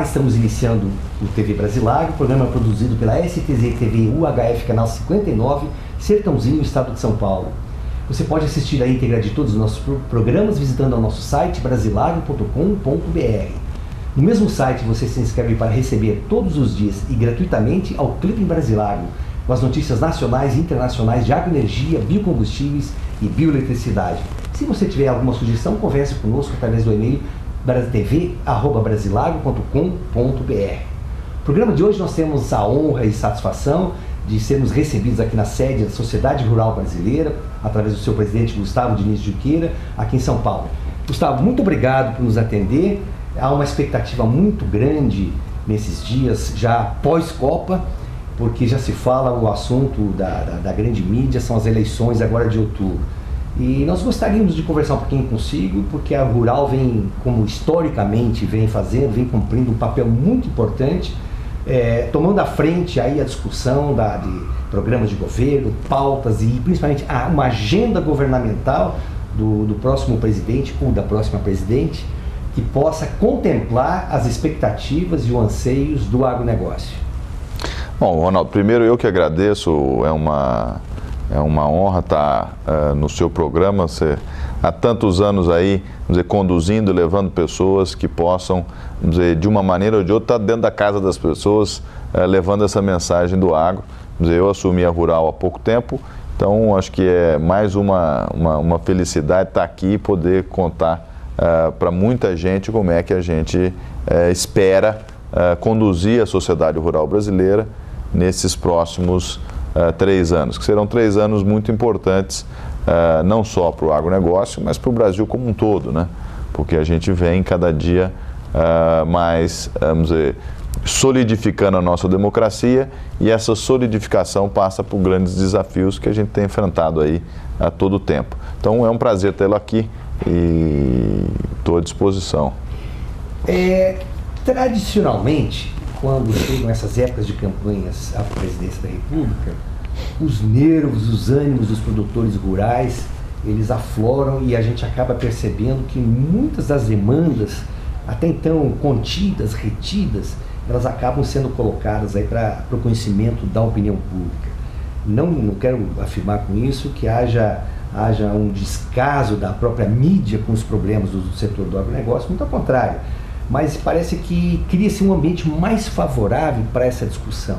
Olá, estamos iniciando o TV Brasilário, programa produzido pela STZ TV UHF, canal 59, Sertãozinho, Estado de São Paulo. Você pode assistir a íntegra de todos os nossos programas visitando o nosso site brasilario.com.br. No mesmo site você se inscreve para receber todos os dias e gratuitamente ao Clipe em Brasilário, com as notícias nacionais e internacionais de agroenergia, biocombustíveis e bioeletricidade. Se você tiver alguma sugestão, converse conosco através do e-mail tv@brasilario.com.br. No programa de hoje nós temos a honra e satisfação de sermos recebidos aqui na sede da Sociedade Rural Brasileira, através do seu presidente Gustavo Diniz Junqueira, aqui em São Paulo. Gustavo, muito obrigado por nos atender. Há uma expectativa muito grande nesses dias, já pós-Copa, porque já se fala o assunto da grande mídia, são as eleições agora de outubro. E nós gostaríamos de conversar um pouquinho consigo, porque a Rural vem, como historicamente vem cumprindo um papel muito importante, tomando à frente aí a discussão de programas de governo, pautas e principalmente uma agenda governamental do próximo presidente ou da próxima presidente, que possa contemplar as expectativas e os anseios do agronegócio. Bom, Ronaldo, primeiro eu que agradeço, é uma honra estar no seu programa, você há tantos anos aí, vamos dizer, conduzindo, levando pessoas que possam, vamos dizer, de uma maneira ou de outra, estar dentro da casa das pessoas, levando essa mensagem do agro. Vamos dizer, eu assumi a Rural há pouco tempo, então acho que é mais uma felicidade estar aqui e poder contar para muita gente como é que a gente espera conduzir a sociedade rural brasileira nesses próximos 3 anos, que serão 3 anos muito importantes, não só para o agronegócio, mas para o Brasil como um todo, né? Porque a gente vem cada dia mais, vamos dizer, solidificando a nossa democracia, e essa solidificação passa por grandes desafios que a gente tem enfrentado aí a todo tempo. Então é um prazer tê-lo aqui e estou à disposição. Tradicionalmente, quando chegam essas épocas de campanhas à presidência da República, os nervos, os ânimos dos produtores rurais, eles afloram e a gente acaba percebendo que muitas das demandas, até então contidas, retidas, elas acabam sendo colocadas aí para o conhecimento da opinião pública. Não quero afirmar com isso que haja um descaso da própria mídia com os problemas do setor do agronegócio, muito ao contrário. Mas parece que cria-se um ambiente mais favorável para essa discussão.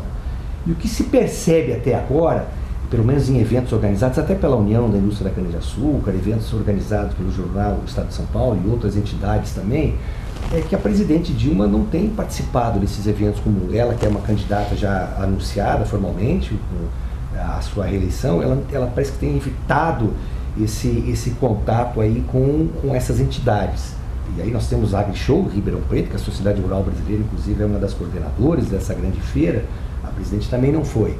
E o que se percebe até agora, pelo menos em eventos organizados até pela União da Indústria da Cana-de-Açúcar, eventos organizados pelo jornal Estado de São Paulo e outras entidades também, é que a presidente Dilma não tem participado desses eventos como ela, que é uma candidata já anunciada formalmente, com a sua reeleição, ela parece que tem evitado esse contato aí com essas entidades. E aí nós temos a AgriShow Ribeirão Preto, que a Sociedade Rural Brasileira, inclusive, é uma das coordenadoras dessa grande feira. A presidente também não foi.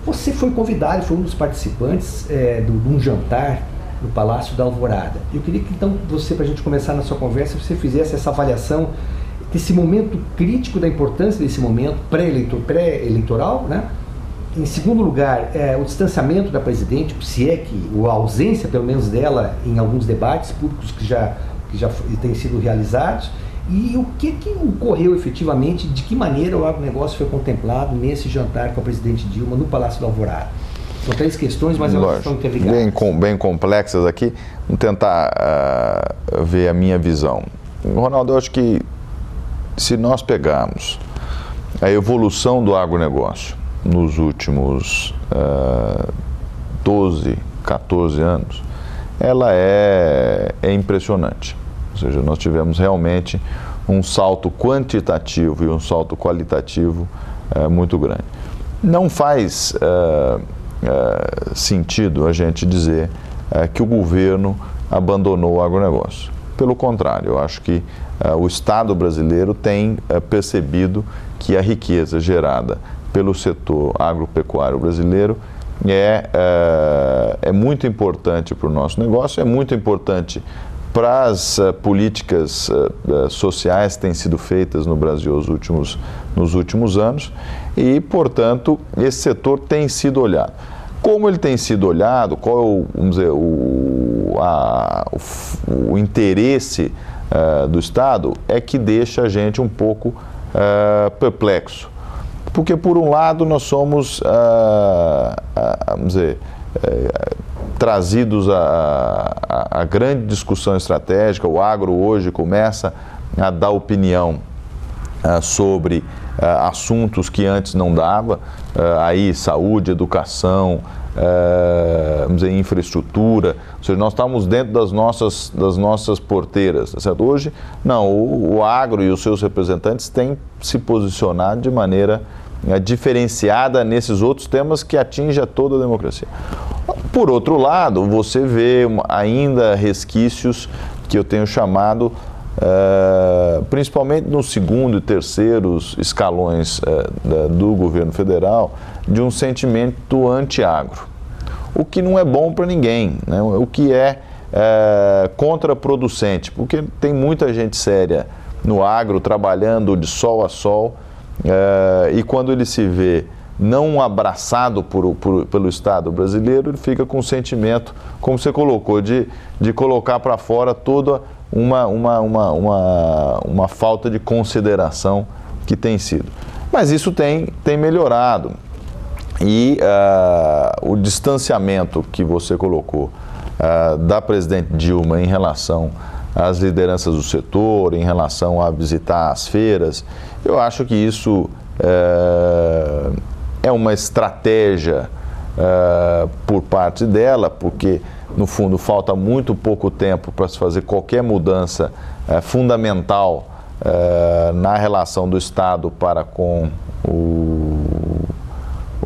Você foi convidado, foi um dos participantes de um jantar no Palácio da Alvorada. Eu queria que, então, você, para a gente começar na sua conversa, você fizesse essa avaliação desse momento crítico, da importância desse momento pré-eleitoral, né? Em segundo lugar, o distanciamento da presidente, se é que, ou a ausência, pelo menos dela, em alguns debates públicos que já têm sido realizados, e o que ocorreu efetivamente, de que maneira o agronegócio foi contemplado nesse jantar com a presidente Dilma no Palácio da Alvorada. São 3 questões, mas elas estão interligadas. Bem complexas aqui. Vamos tentar ver a minha visão. Ronaldo, eu acho que se nós pegarmos a evolução do agronegócio nos últimos 12, 14 anos, ela é impressionante. Ou seja, nós tivemos realmente um salto quantitativo e um salto qualitativo muito grande. Não faz sentido a gente dizer que o governo abandonou o agronegócio. Pelo contrário, eu acho que o Estado brasileiro tem percebido que a riqueza gerada pelo setor agropecuário brasileiro é muito importante para o nosso negócio, é muito importante para as políticas sociais que têm sido feitas no Brasil nos últimos anos e, portanto, esse setor tem sido olhado. Como ele tem sido olhado, qual é o interesse do Estado é que deixa a gente um pouco perplexo. Porque, por um lado, nós somos, vamos dizer, trazidos a grande discussão estratégica. O agro hoje começa a dar opinião sobre assuntos que antes não dava, aí saúde, educação, vamos dizer, infraestrutura, ou seja, nós estamos dentro das nossas porteiras, tá certo? Hoje, não, o agro e os seus representantes têm se posicionado de maneira diferenciada nesses outros temas que atingem a toda a democracia. Por outro lado, você vê ainda resquícios que eu tenho chamado, principalmente nos segundo e terceiros escalões do governo federal, de um sentimento anti-agro, o que não é bom para ninguém, né? O que é contraproducente, porque tem muita gente séria no agro trabalhando de sol a sol, e quando ele se vê não abraçado pelo Estado brasileiro, ele fica com um sentimento, como você colocou, de colocar para fora toda uma falta de consideração que tem sido. Mas isso tem melhorado. E o distanciamento que você colocou da presidente Dilma em relação às lideranças do setor, em relação a visitar as feiras, eu acho que isso é uma estratégia por parte dela, porque, no fundo, falta muito pouco tempo para se fazer qualquer mudança fundamental na relação do Estado para com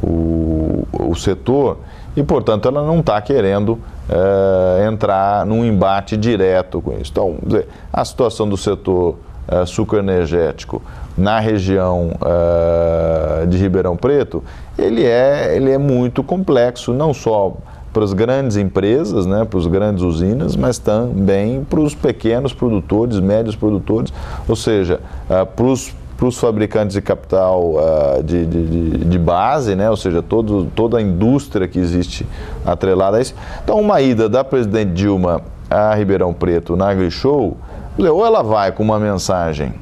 o setor e, portanto, ela não está querendo entrar num embate direto com isso. Então, a situação do setor sucroenergético na região de Ribeirão Preto, ele é muito complexo, não só para as grandes empresas, né, para as grandes usinas, mas também para os pequenos produtores, médios produtores, ou seja, para os fabricantes de capital de base, né, ou seja, toda a indústria que existe atrelada a isso. Então, uma ida da presidente Dilma a Ribeirão Preto na AgriShow, ou ela vai com uma mensagem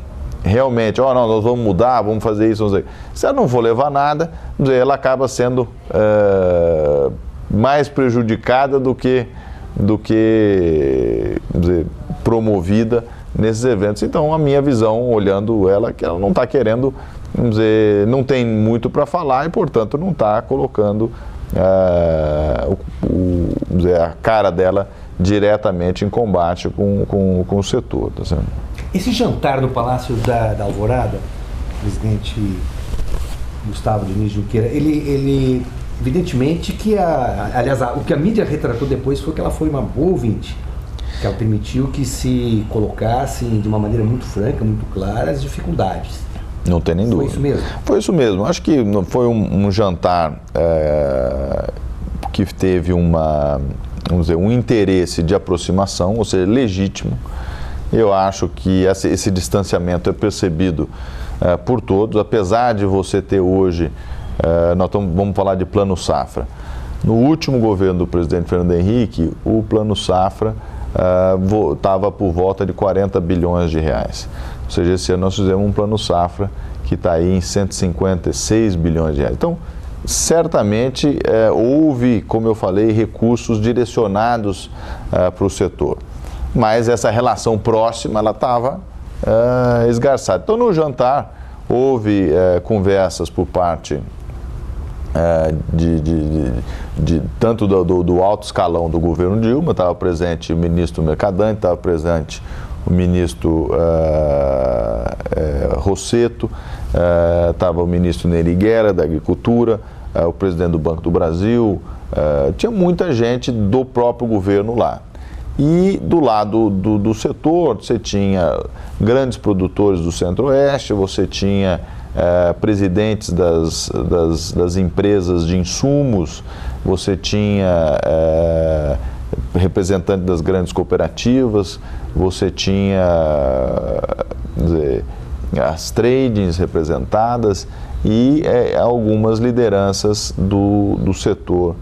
realmente, não, nós vamos mudar, vamos fazer isso, vamos fazer. Se ela não for levar nada, ela acaba sendo mais prejudicada do que promovida nesses eventos. Então, a minha visão, olhando ela, que ela não está querendo, não tem muito para falar e, portanto, não está colocando a cara dela diretamente em combate com o setor. Tá certo? Esse jantar no Palácio da Alvorada, o presidente Gustavo Diniz Junqueira, ele evidentemente que aliás, o que a mídia retratou depois foi que ela foi uma boa ouvinte, que ela permitiu que se colocassem de uma maneira muito franca, muito clara, as dificuldades. Não tem nem dúvida. Foi isso mesmo? Foi isso mesmo. Acho que foi um jantar que teve um interesse de aproximação, ou seja, legítimo. Eu acho que esse distanciamento é percebido por todos, apesar de você ter hoje, vamos falar de Plano Safra. No último governo do presidente Fernando Henrique, o Plano Safra estava por volta de 40 bilhões de reais. Ou seja, esse ano nós fizemos um Plano Safra que está aí em 156 bilhões de reais. Então, certamente houve, como eu falei, recursos direcionados para o setor. Mas essa relação próxima, ela estava esgarçada. Então, no jantar, houve conversas por parte tanto do alto escalão do governo Dilma, estava presente o ministro Mercadante, estava presente o ministro Rosseto, estava o ministro Nery Guerra, da Agricultura, o presidente do Banco do Brasil, tinha muita gente do próprio governo lá. E do lado do setor, você tinha grandes produtores do Centro-Oeste, você tinha presidentes das empresas de insumos, você tinha representantes das grandes cooperativas, você tinha as tradings representadas e algumas lideranças do setor,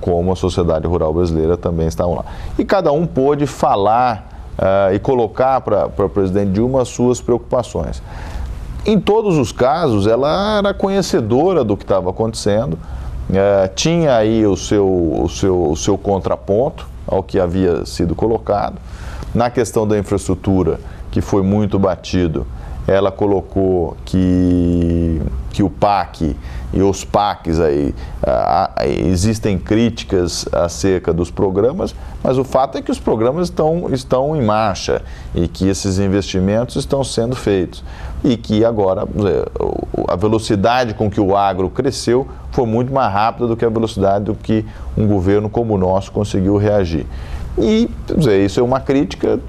como a Sociedade Rural Brasileira, também estavam lá. E cada um pôde falar e colocar para o presidente Dilma as suas preocupações. Em todos os casos, ela era conhecedora do que estava acontecendo, tinha aí o seu contraponto ao que havia sido colocado. Na questão da infraestrutura, que foi muito batido, ela colocou que o PAC e os PACs aí, existem críticas acerca dos programas, mas o fato é que os programas estão em marcha e que esses investimentos estão sendo feitos. E que agora a velocidade com que o agro cresceu foi muito mais rápida do que a velocidade do que um governo como o nosso conseguiu reagir. E isso é uma crítica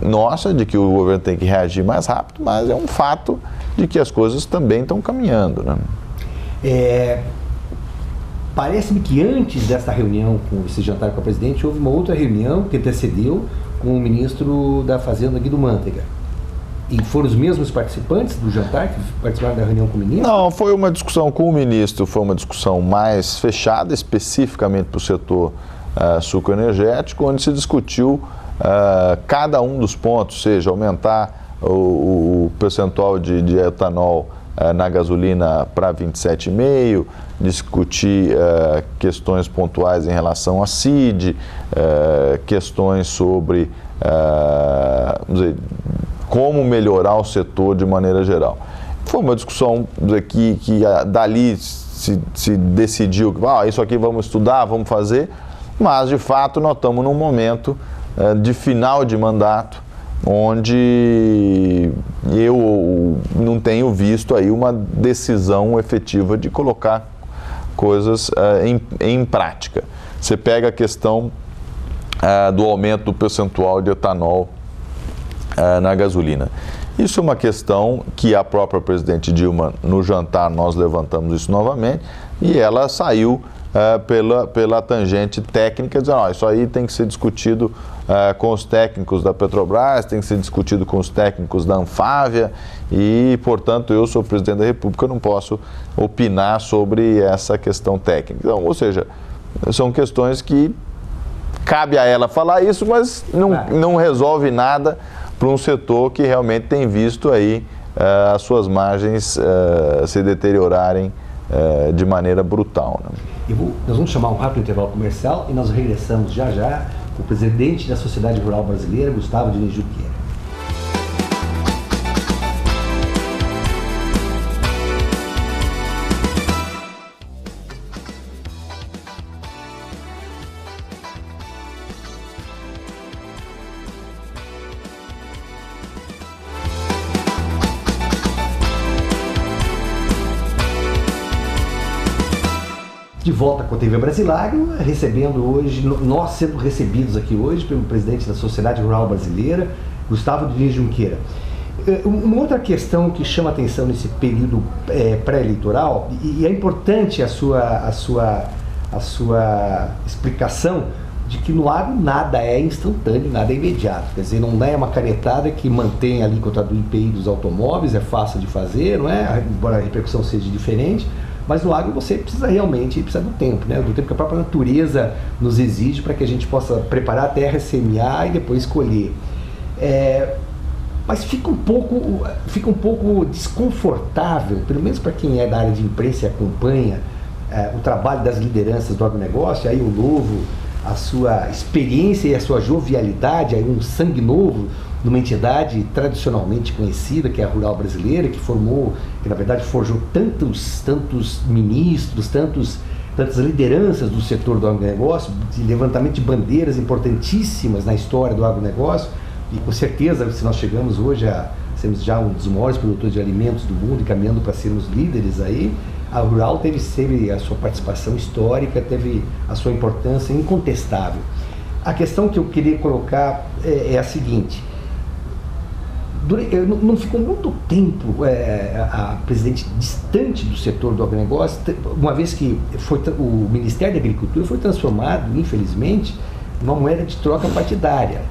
nossa, de que o governo tem que reagir mais rápido, mas é um fato de que as coisas também estão caminhando, né? Parece-me que antes dessa reunião, com esse jantar com a presidente, houve uma outra reunião que antecedeu com o ministro da Fazenda, Guido Mantega. E foram os mesmos participantes do jantar que participaram da reunião com o ministro? Não, foi uma discussão com o ministro, foi uma discussão mais fechada, especificamente para o setor sucroenergético, onde se discutiu cada um dos pontos, seja aumentar o percentual de etanol na gasolina para 27,5%, discutir questões pontuais em relação à CID, questões sobre como melhorar o setor de maneira geral. Foi uma discussão que dali se decidiu que isso aqui vamos estudar, vamos fazer, mas de fato nós estamos num momento de final de mandato, onde eu não tenho visto aí uma decisão efetiva de colocar coisas em prática. Você pega a questão do aumento do percentual de etanol na gasolina. Isso é uma questão que a própria presidente Dilma, no jantar, nós levantamos isso novamente, e ela saiu pela tangente técnica, dizendo, isso aí tem que ser discutido com os técnicos da Petrobras, tem que ser discutido com os técnicos da Anfávia e, portanto, eu sou presidente da República, eu não posso opinar sobre essa questão técnica. Então, ou seja, são questões que cabe a ela falar isso, mas não resolve nada para um setor que realmente tem visto aí as suas margens se deteriorarem de maneira brutal, né? Nós vamos chamar um rápido intervalo comercial e nós regressamos já com o presidente da Sociedade Rural Brasileira, Gustavo Diniz Junqueira. De volta com a TV Brasilagro, recebendo hoje, nós sendo recebidos aqui hoje pelo presidente da Sociedade Rural Brasileira, Gustavo Diniz Junqueira. Uma outra questão que chama atenção nesse período pré-eleitoral, e é importante a sua explicação de que no agro nada é instantâneo, nada é imediato. Quer dizer, não é uma canetada que mantém a alíquota do IPI dos automóveis, é fácil de fazer, não é? Embora a repercussão seja diferente. Mas no agro você precisa do tempo, né? Do tempo que a própria natureza nos exige para que a gente possa preparar a terra, semear e depois colher. Mas fica um pouco desconfortável, pelo menos para quem é da área de imprensa e acompanha o trabalho das lideranças do agronegócio, aí eu louvo a sua experiência e a sua jovialidade, aí um sangue novo numa entidade tradicionalmente conhecida, que é a Rural Brasileira, que na verdade forjou tantos ministros, tantas lideranças do setor do agronegócio, de levantamento de bandeiras importantíssimas na história do agronegócio, e com certeza, se nós chegamos hoje a sermos já um dos maiores produtores de alimentos do mundo e caminhando para sermos líderes aí, a Rural teve a sua participação histórica, teve a sua importância incontestável. A questão que eu queria colocar é a seguinte: não ficou muito tempo a presidente distante do setor do agronegócio, uma vez que o Ministério da Agricultura foi transformado, infelizmente, numa moeda de troca partidária.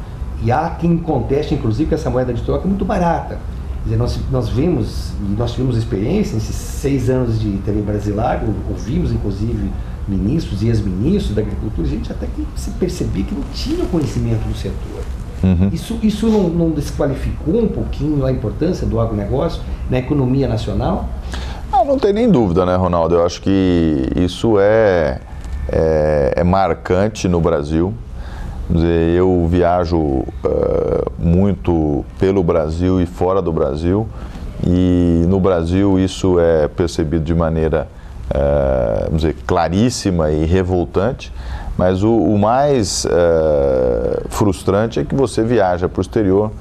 E há quem conteste, inclusive, que essa moeda de troca é muito barata. Quer dizer, nós tivemos experiência nesses 6 anos de TV Brasilagro, ouvimos, inclusive, ministros e ex-ministros da Agricultura, gente até que se percebia que não tinha conhecimento do setor. Isso não desqualificou um pouquinho a importância do agronegócio na economia nacional? Não tem nem dúvida, né, Ronaldo? Eu acho que isso é marcante no Brasil. Quer dizer, eu viajo muito pelo Brasil e fora do Brasil, e no Brasil isso é percebido de maneira, vamos dizer, claríssima e revoltante, mas o mais frustrante é que você viaja para o exterior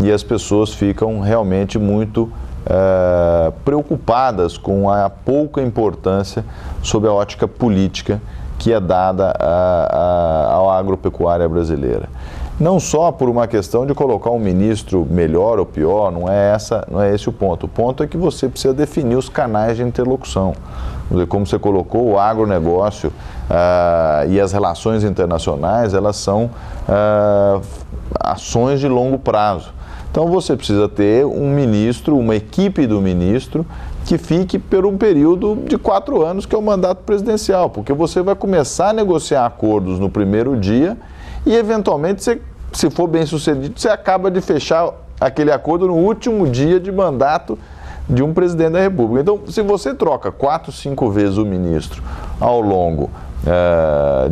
e as pessoas ficam realmente muito preocupadas com a pouca importância sob a ótica política que é dada à agropecuária brasileira. Não só por uma questão de colocar um ministro melhor ou pior, não é esse o ponto. O ponto é que você precisa definir os canais de interlocução. Como você colocou, o agronegócio e as relações internacionais, elas são ações de longo prazo. Então você precisa ter um ministro, uma equipe do ministro, que fique por um período de 4 anos, que é o mandato presidencial, porque você vai começar a negociar acordos no primeiro dia e, eventualmente, se for bem sucedido, você acaba de fechar aquele acordo no último dia de mandato de um presidente da República. Então, se você troca 4, 5 vezes o ministro ao longo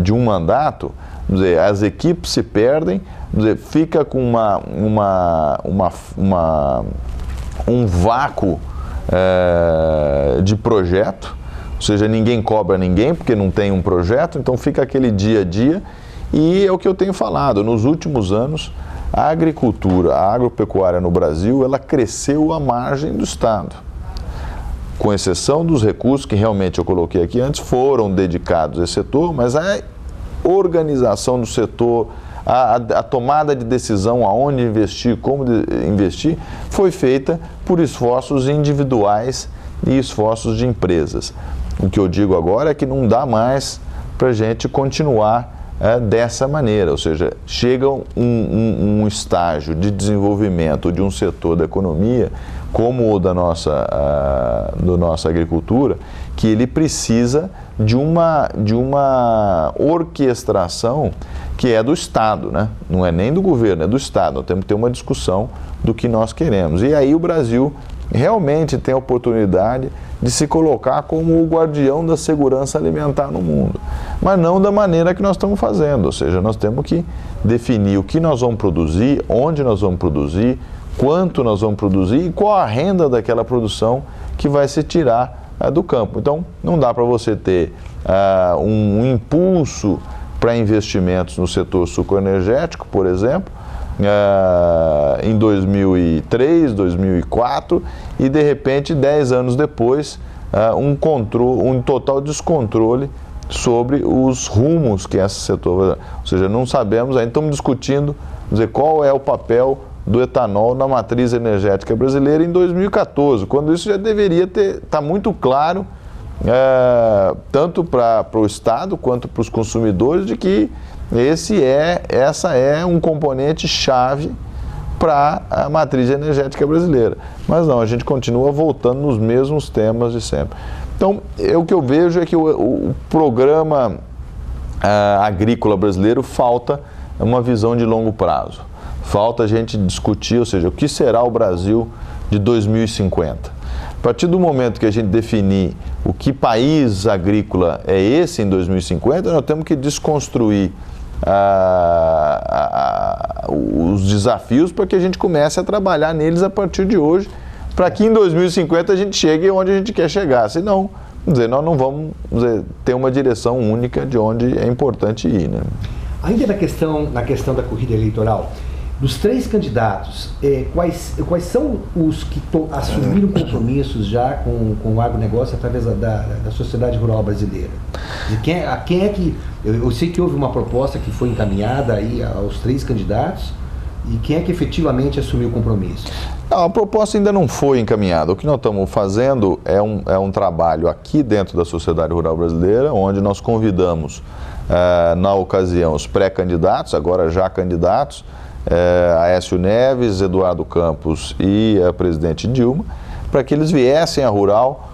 de um mandato, vamos dizer, as equipes se perdem, vamos dizer, fica com um vácuo de projeto, ou seja, ninguém cobra ninguém porque não tem um projeto, então fica aquele dia a dia. E é o que eu tenho falado, nos últimos anos a agricultura, a agropecuária no Brasil, ela cresceu à margem do Estado, com exceção dos recursos que realmente eu coloquei aqui antes, foram dedicados a esse setor, mas a organização do setor, a tomada de decisão aonde investir, como investir, foi feita por esforços individuais e esforços de empresas. O que eu digo agora é que não dá mais para a gente continuar dessa maneira, ou seja, chega um estágio de desenvolvimento de um setor da economia, como o da nossa agricultura, que ele precisa de uma orquestração que é do Estado, né? Não é nem do governo, é do Estado. Nós temos que ter uma discussão do que nós queremos. E aí o Brasil realmente tem a oportunidade de se colocar como o guardião da segurança alimentar no mundo, mas não da maneira que nós estamos fazendo, ou seja, nós temos que definir o que nós vamos produzir, onde nós vamos produzir, quanto nós vamos produzir e qual a renda daquela produção que vai se tirar do campo. Então, não dá para você ter um impulso para investimentos no setor sucroenergético, por exemplo, em 2003, 2004, e de repente 10 anos depois um total descontrole sobre os rumos que esse setor vai dar. Ou seja, não sabemos, ainda estamos discutindo qual é o papel do etanol na matriz energética brasileira em 2014, quando isso já deveria estar muito claro, tanto para o Estado quanto para os consumidores, de que essa é um componente chave para a matriz energética brasileira. Mas não, a gente continua voltando nos mesmos temas de sempre. Então, o que eu vejo é que o programa agrícola brasileiro falta uma visão de longo prazo. Falta a gente discutir, ou seja, o que será o Brasil de 2050. A partir do momento que a gente definir o que país agrícola é esse em 2050, nós temos que desconstruir os desafios para que a gente comece a trabalhar neles a partir de hoje, para que em 2050 a gente chegue onde a gente quer chegar. Senão, nós não vamos ter uma direção única de onde é importante ir, né? Ainda na questão da corrida eleitoral, dos 3 candidatos, quais são os que assumiram compromissos já com o agronegócio através da sociedade rural brasileira? Quem é que... Eu sei que houve uma proposta que foi encaminhada aí aos 3 candidatos, e quem é que efetivamente assumiu o compromisso? Não, a proposta ainda não foi encaminhada. O que nós estamos fazendo é um trabalho aqui dentro da sociedade rural brasileira, onde nós convidamos, na ocasião, os pré-candidatos, agora já candidatos, Aécio Neves, Eduardo Campos e a presidente Dilma, para que eles viessem à Rural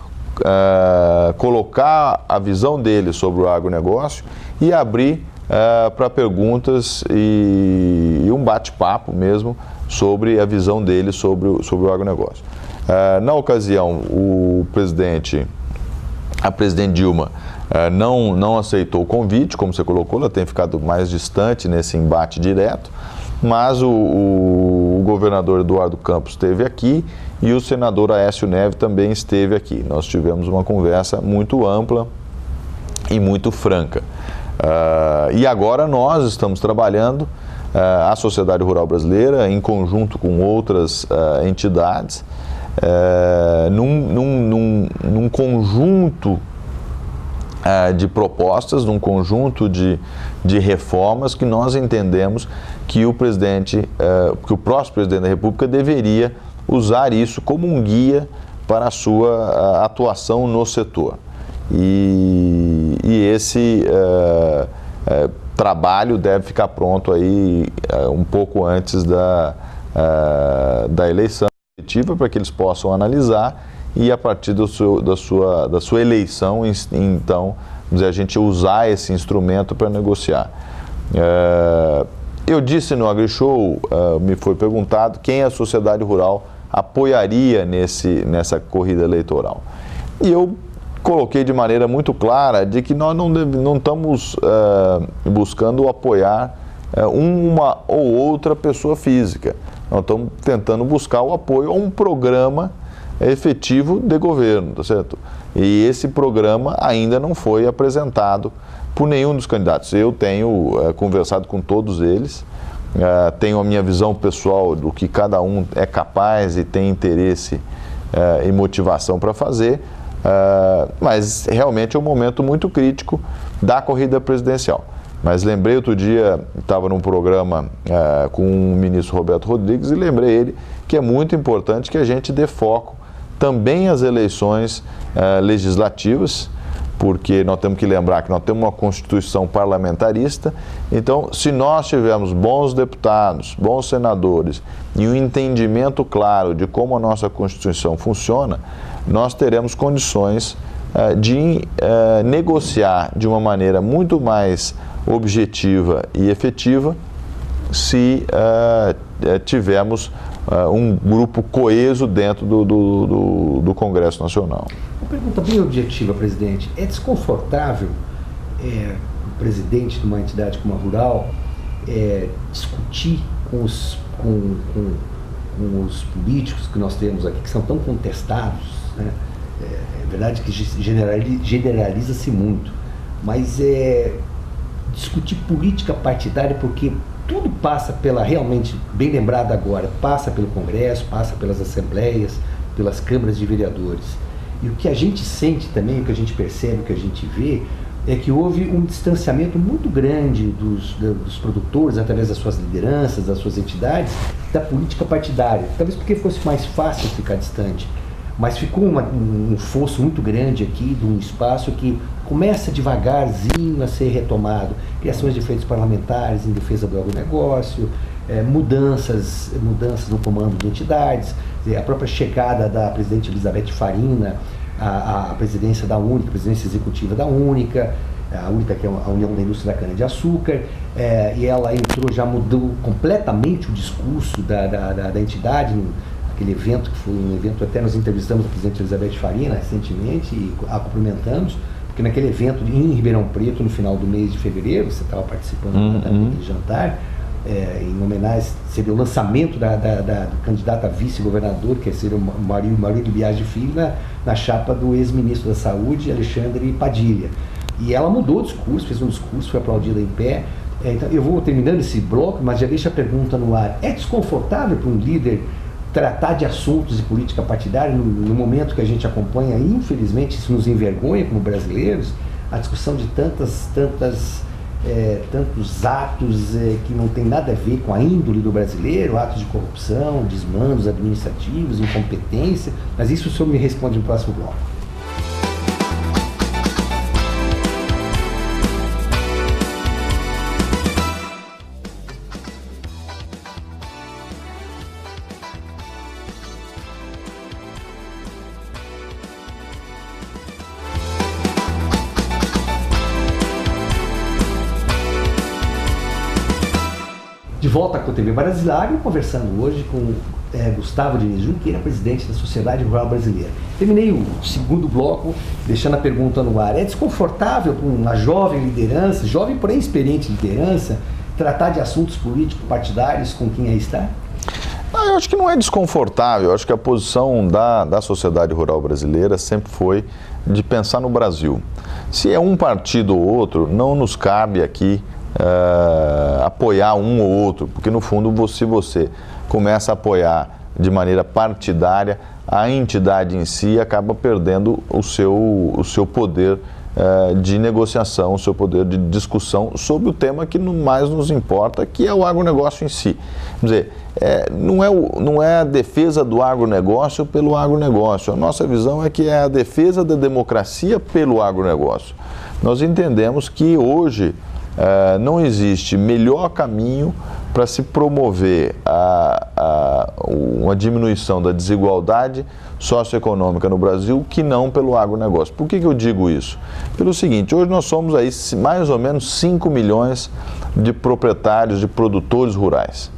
colocar a visão deles sobre o agronegócio e abrir para perguntas e um bate-papo mesmo sobre a visão dele sobre o agronegócio. Na ocasião, a presidente Dilma não aceitou o convite, como você colocou, ela tem ficado mais distante nesse embate direto, mas o governador Eduardo Campos esteve aqui e o senador Aécio Neves também esteve aqui. Nós tivemos uma conversa muito ampla e muito franca. E agora nós estamos trabalhando, a Sociedade Rural Brasileira, em conjunto com outras entidades, num conjunto de propostas, num conjunto de reformas que nós entendemos que o próximo presidente da República deveria usar isso como um guia para a sua atuação no setor. E esse trabalho deve ficar pronto aí um pouco antes da eleição efetiva, para que eles possam analisar e, a partir da sua eleição, então, a gente usar esse instrumento para negociar. Eu disse no AgriShow, me foi perguntado quem a sociedade rural apoiaria nessa corrida eleitoral. E eu coloquei de maneira muito clara de que nós não estamos buscando apoiar uma ou outra pessoa física. Nós estamos tentando buscar o apoio a um programa efetivo de governo, tá certo? E esse programa ainda não foi apresentado por nenhum dos candidatos. Eu tenho conversado com todos eles, tenho a minha visão pessoal do que cada um é capaz e tem interesse e motivação para fazer, mas realmente é um momento muito crítico da corrida presidencial. Mas lembrei outro dia, estava num programa com o ministro Roberto Rodrigues, e lembrei ele que é muito importante que a gente dê foco também às eleições legislativas, porque nós temos que lembrar que nós temos uma Constituição parlamentarista. Então, se nós tivermos bons deputados, bons senadores e um entendimento claro de como a nossa Constituição funciona, nós teremos condições de negociar de uma maneira muito mais objetiva e efetiva se tivermos um grupo coeso dentro do Congresso Nacional. Uma pergunta bem objetiva, presidente. É desconfortável o presidente de uma entidade como a Rural discutir com os políticos que nós temos aqui, que são tão contestados, né? É verdade que generaliza-se muito, mas discutir política partidária, porque tudo passa realmente, bem lembrado agora, passa pelo Congresso, passa pelas assembleias, pelas câmaras de vereadores. E o que a gente sente também, o que a gente percebe, o que a gente vê, é que houve um distanciamento muito grande dos produtores, através das suas lideranças, das suas entidades, da política partidária. Talvez porque fosse mais fácil ficar distante. Mas ficou um fosso muito grande aqui, de um espaço que começa devagarzinho a ser retomado. Criações de frentes parlamentares em defesa do agronegócio, mudanças no comando de entidades, a própria chegada da presidente Elizabeth Farina à presidência da Única, presidência executiva da Única, a Única, que é a União da Indústria da Cana-de-Açúcar, e ela já mudou completamente o discurso da entidade, aquele evento que foi um evento, até nós entrevistamos a presidente Elizabeth Farina recentemente e a cumprimentamos, porque naquele evento em Ribeirão Preto, no final do mês de fevereiro, você estava participando daquele jantar, em homenagem, seria o lançamento do candidato a vice-governador, que seria o Maurílio Biagi Filho, na chapa do ex-ministro da Saúde, Alexandre Padilha. E ela mudou o discurso, fez um discurso, foi aplaudida em pé. Então, eu vou terminando esse bloco, mas já deixo a pergunta no ar. É desconfortável para um líder tratar de assuntos de política partidária no momento que a gente acompanha, infelizmente, isso nos envergonha como brasileiros, a discussão de tantos atos que não tem nada a ver com a índole do brasileiro, atos de corrupção, desmandos administrativos, incompetência, mas isso o senhor me responde no próximo bloco. volta com a TV Brasilário, conversando hoje com Gustavo Diniz Junqueira, presidente da Sociedade Rural Brasileira. Terminei o segundo bloco deixando a pergunta no ar. É desconfortável para uma jovem liderança, jovem porém experiente liderança, tratar de assuntos políticos partidários com quem aí está? Eu acho que não é desconfortável. Eu acho que a posição da sociedade rural brasileira sempre foi de pensar no Brasil. Se é um partido ou outro, não nos cabe aqui apoiar um ou outro, porque no fundo, se você começa a apoiar de maneira partidária, a entidade em si acaba perdendo o seu poder de negociação, o seu poder de discussão sobre o tema que mais nos importa, que é o agronegócio em si. Quer dizer, não é a defesa do agronegócio pelo agronegócio. A nossa visão é que é a defesa da democracia pelo agronegócio. Nós entendemos que hoje não existe melhor caminho para se promover uma diminuição da desigualdade socioeconômica no Brasil que não pelo agronegócio. Por que eu digo isso? Pelo seguinte, hoje nós somos aí mais ou menos 5 milhões de proprietários, de produtores rurais,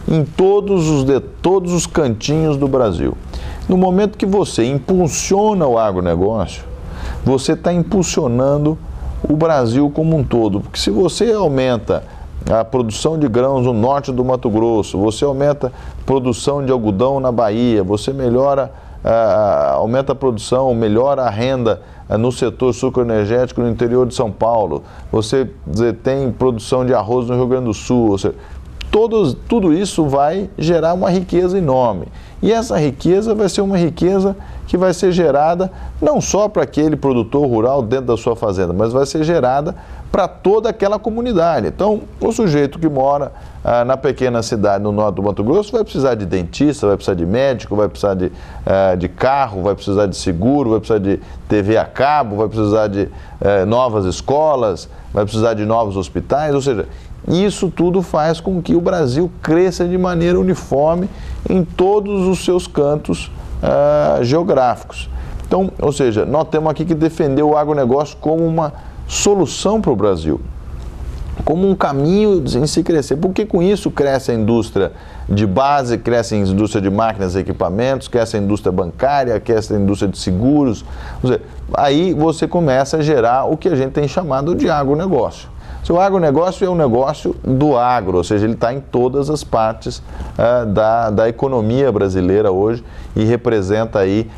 em todos os cantinhos do Brasil. No momento que você impulsiona o agronegócio, você está impulsionando o Brasil como um todo, porque se você aumenta a produção de grãos no norte do Mato Grosso, você aumenta a produção de algodão na Bahia, você aumenta a produção, melhora a renda no setor sucroenergético no interior de São Paulo, você tem produção de arroz no Rio Grande do Sul, ou seja, tudo isso vai gerar uma riqueza enorme. E essa riqueza vai ser uma riqueza que vai ser gerada não só para aquele produtor rural dentro da sua fazenda, mas vai ser gerada para toda aquela comunidade. Então, o sujeito que mora na pequena cidade no norte do Mato Grosso vai precisar de dentista, vai precisar de médico, vai precisar de carro, vai precisar de seguro, vai precisar de TV a cabo, vai precisar de novas escolas, vai precisar de novos hospitais, ou seja, isso tudo faz com que o Brasil cresça de maneira uniforme em todos os seus cantos geográficos. Então, ou seja, nós temos aqui que defender o agronegócio como uma solução para o Brasil, como um caminho em se crescer, porque com isso cresce a indústria de base, cresce a indústria de máquinas e equipamentos, cresce a indústria bancária, cresce a indústria de seguros, ou seja, aí você começa a gerar o que a gente tem chamado de agronegócio. O agronegócio é um negócio do agro, ou seja, ele está em todas as partes da economia brasileira hoje e representa aí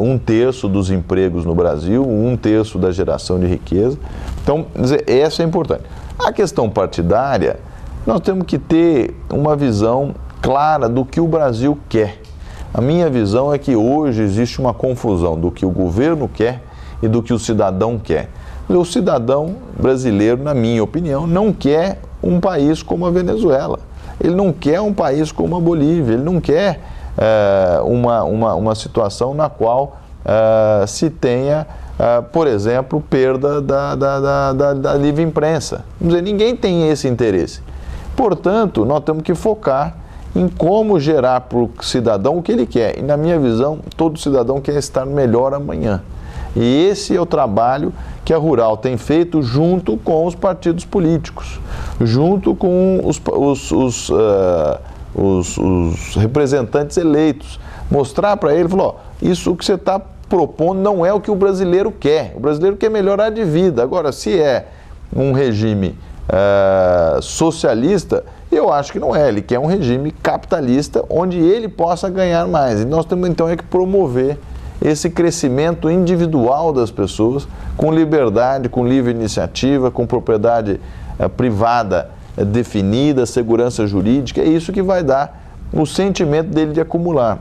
1/3 dos empregos no Brasil, 1/3 da geração de riqueza. Então, essa é importante. A questão partidária, nós temos que ter uma visão clara do que o Brasil quer. A minha visão é que hoje existe uma confusão do que o governo quer e do que o cidadão quer. O cidadão brasileiro, na minha opinião, não quer um país como a Venezuela. Ele não quer um país como a Bolívia. Ele não quer uma situação na qual se tenha, por exemplo, perda da livre imprensa. Vamos dizer, ninguém tem esse interesse. Portanto, nós temos que focar em como gerar para o cidadão o que ele quer. E, na minha visão, todo cidadão quer estar melhor amanhã. E esse é o trabalho que a Rural tem feito junto com os partidos políticos, junto com os representantes eleitos. Mostrar para ele, falar, isso que você está propondo não é o que o brasileiro quer. O brasileiro quer melhorar de vida. Agora, se é um regime socialista, eu acho que não é. Ele quer um regime capitalista onde ele possa ganhar mais. E nós temos então que promover esse crescimento individual das pessoas, com liberdade, com livre iniciativa, com propriedade privada definida, segurança jurídica, é isso que vai dar o sentimento dele de acumular.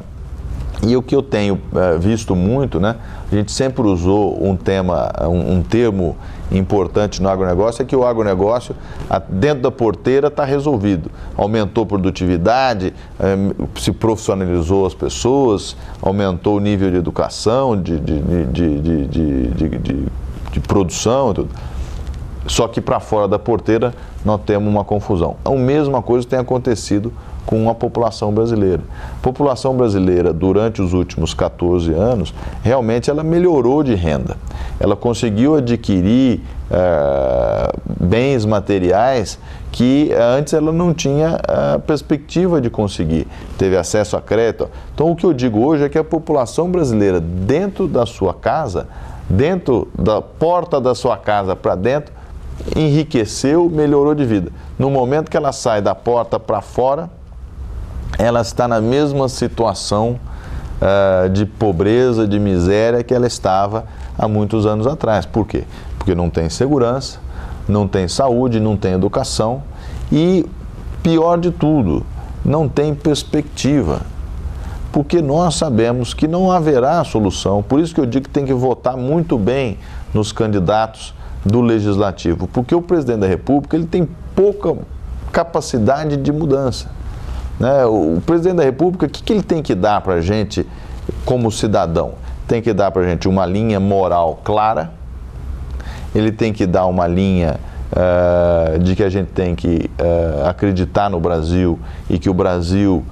E o que eu tenho visto muito, né? A gente sempre usou um termo importante no agronegócio, é que o agronegócio, dentro da porteira, está resolvido. Aumentou a produtividade, se profissionalizou as pessoas, aumentou o nível de educação, de produção, tudo. Só que para fora da porteira nós temos uma confusão. A mesma coisa tem acontecido com a população brasileira. A população brasileira, durante os últimos 14 anos, realmente ela melhorou de renda. Ela conseguiu adquirir bens materiais que antes ela não tinha perspectiva de conseguir. Teve acesso a crédito. Então, o que eu digo hoje é que a população brasileira, dentro da sua casa, dentro da porta da sua casa para dentro, enriqueceu, melhorou de vida. No momento que ela sai da porta para fora, ela está na mesma situação de pobreza, de miséria que ela estava há muitos anos atrás. Por quê? Porque não tem segurança, não tem saúde, não tem educação e, pior de tudo, não tem perspectiva. Porque nós sabemos que não haverá solução. Por isso que eu digo que tem que votar muito bem nos candidatos do Legislativo. Porque o presidente da República ele tem pouca capacidade de mudança. Né? O presidente da República, o que ele tem que dar para a gente como cidadão? Tem que dar para a gente uma linha moral clara, ele tem que dar uma linha de que a gente tem que acreditar no Brasil e que o Brasil,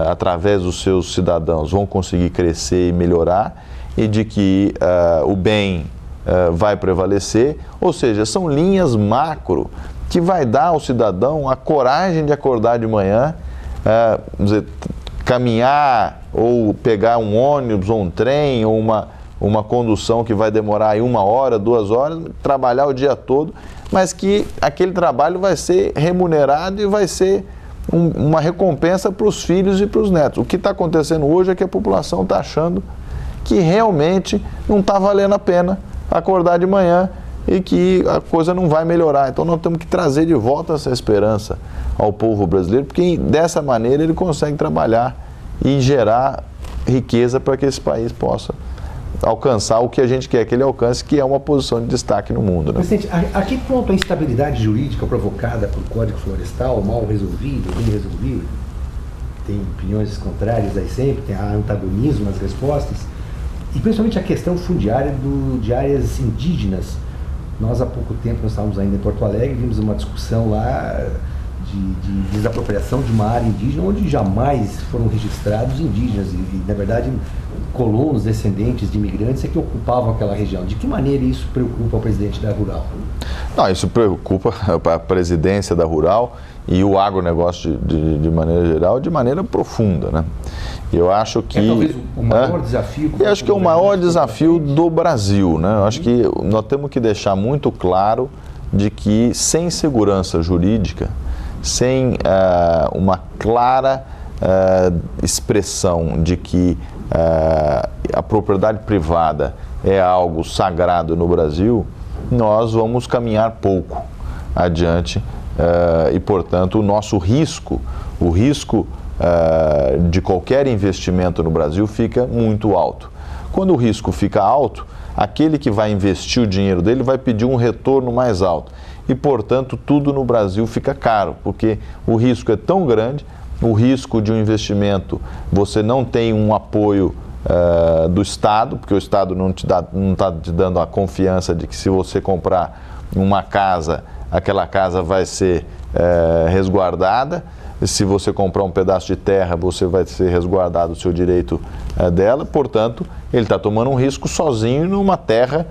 através dos seus cidadãos, vão conseguir crescer e melhorar e de que o bem vai prevalecer. Ou seja, são linhas macro que vai dar ao cidadão a coragem de acordar de manhã, caminhar ou pegar um ônibus ou um trem ou uma condução que vai demorar aí 1 hora, 2 horas, trabalhar o dia todo, mas que aquele trabalho vai ser remunerado e vai ser uma recompensa para os filhos e para os netos. O que está acontecendo hoje é que a população está achando que realmente não está valendo a pena acordar de manhã e que a coisa não vai melhorar. Então nós temos que trazer de volta essa esperança ao povo brasileiro, porque dessa maneira ele consegue trabalhar e gerar riqueza para que esse país possa alcançar o que a gente quer que ele alcance, que é uma posição de destaque no mundo. Né? Presidente, a que ponto a instabilidade jurídica provocada pelo Código Florestal, mal resolvido, bem resolvido, tem opiniões contrárias aí sempre, tem antagonismo nas respostas, e principalmente a questão fundiária de áreas indígenas. Nós, há pouco tempo, nós estávamos ainda em Porto Alegre, vimos uma discussão lá de desapropriação de uma área indígena onde jamais foram registrados indígenas e na verdade, colonos descendentes de imigrantes é que ocupavam aquela região. De que maneira isso preocupa o presidente da Rural? Não, isso preocupa a presidência da Rural e o agronegócio de maneira geral, de maneira profunda, né? Eu acho que... É talvez o maior desafio... Eu acho que é o maior desafio do Brasil, né? Eu acho que nós temos que deixar muito claro de que sem segurança jurídica, sem uma clara expressão de que a propriedade privada é algo sagrado no Brasil, nós vamos caminhar pouco adiante e, portanto, o nosso risco, o risco de qualquer investimento no Brasil fica muito alto. Quando o risco fica alto, aquele que vai investir o dinheiro dele vai pedir um retorno mais alto. E, portanto, tudo no Brasil fica caro, porque o risco é tão grande, o risco de um investimento, você não tem um apoio do Estado, porque o Estado não está te dando a confiança de que se você comprar uma casa, aquela casa vai ser resguardada. Se você comprar um pedaço de terra, você vai ser resguardado o seu direito dela. Portanto, ele está tomando um risco sozinho numa terra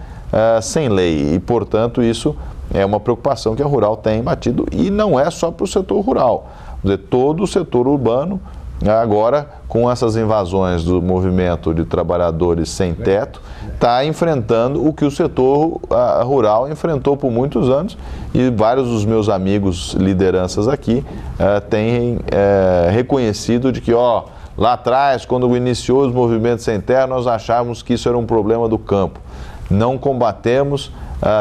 sem lei. E, portanto, isso é uma preocupação que a Rural tem batido. E não é só para o setor rural. Quer dizer, todo o setor urbano, agora, com essas invasões do movimento de trabalhadores sem teto, está enfrentando o que o setor rural enfrentou por muitos anos, e vários dos meus amigos lideranças aqui têm reconhecido de que, lá atrás, quando iniciou os movimentos sem terra, nós achávamos que isso era um problema do campo. Não combatemos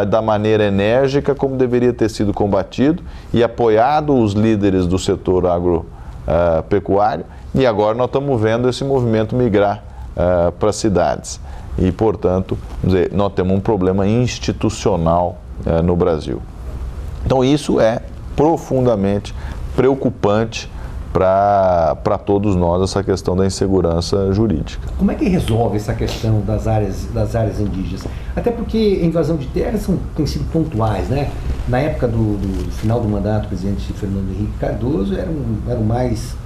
da maneira enérgica como deveria ter sido combatido e apoiado os líderes do setor agropecuário, e agora nós estamos vendo esse movimento migrar para as cidades. E, portanto, nós temos um problema institucional no Brasil. Então, isso é profundamente preocupante para todos nós, essa questão da insegurança jurídica. Como é que resolve essa questão das áreas indígenas? Até porque a invasão de terras tem sido pontuais, né? na época do final do mandato do presidente Fernando Henrique Cardoso, eram mais